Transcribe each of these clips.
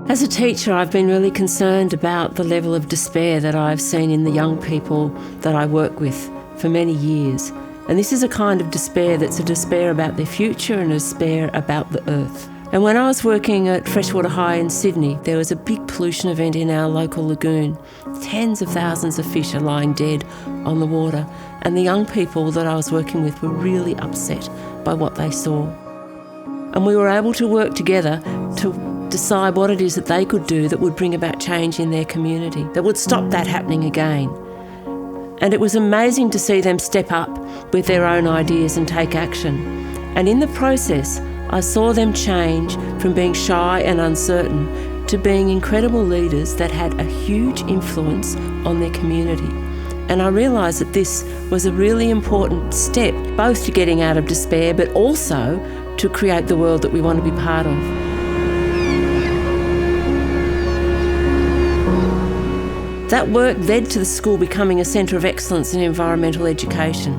As a teacher, I've been really concerned about the level of despair that I've seen in the young people that I work with for many years. And this is a kind of despair that's a despair about their future and a despair about the earth. And when I was working at Freshwater High in Sydney, there was a big pollution event in our local lagoon. Tens of thousands of fish are lying dead on the water. And the young people that I was working with were really upset by what they saw. And we were able to work together to decide what it is that they could do that would bring about change in their community, that would stop that happening again. And it was amazing to see them step up with their own ideas and take action. And in the process, I saw them change from being shy and uncertain to being incredible leaders that had a huge influence on their community. And I realised that this was a really important step, both to getting out of despair, but also to create the world that we want to be part of. That work led to the school becoming a centre of excellence in environmental education,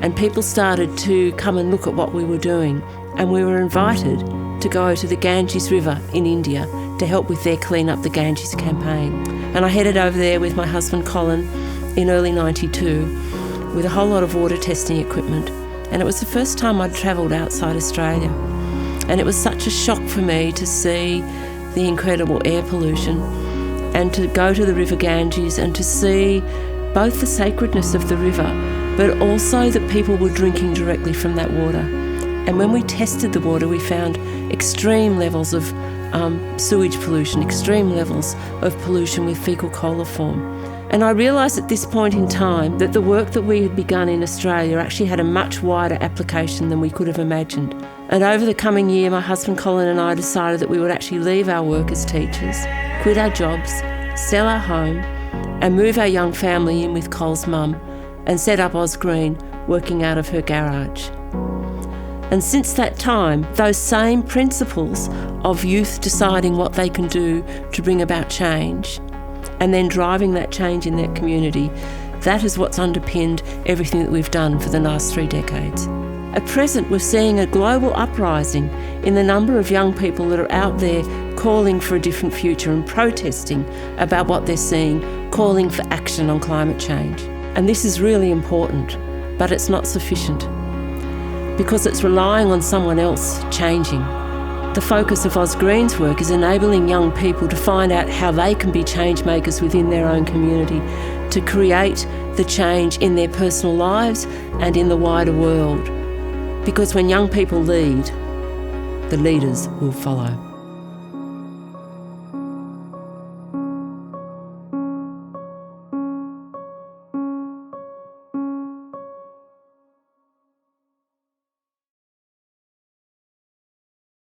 and people started to come and look at what we were doing, and we were invited to go to the Ganges River in India to help with their Clean Up the Ganges campaign. And I headed over there with my husband Colin in early '92 with a whole lot of water testing equipment, and it was the first time I'd travelled outside Australia. And it was such a shock for me to see the incredible air pollution and to go to the River Ganges and to see both the sacredness of the river, but also that people were drinking directly from that water. And when we tested the water, we found extreme levels of sewage pollution, extreme levels of pollution with fecal coliform. And I realised at this point in time that the work that we had begun in Australia actually had a much wider application than we could have imagined. And over the coming year, my husband Colin and I decided that we would actually leave our work as teachers, quit our jobs, sell our home, and move our young family in with Cole's mum and set up Osgreen, working out of her garage. And since that time, those same principles of youth deciding what they can do to bring about change and then driving that change in their community, that is what's underpinned everything that we've done for the last 3 decades. At present, we're seeing a global uprising in the number of young people that are out there calling for a different future and protesting about what they're seeing, calling for action on climate change. And this is really important, but it's not sufficient because it's relying on someone else changing. The focus of Osgreen's work is enabling young people to find out how they can be change makers within their own community, to create the change in their personal lives and in the wider world. Because when young people lead, the leaders will follow.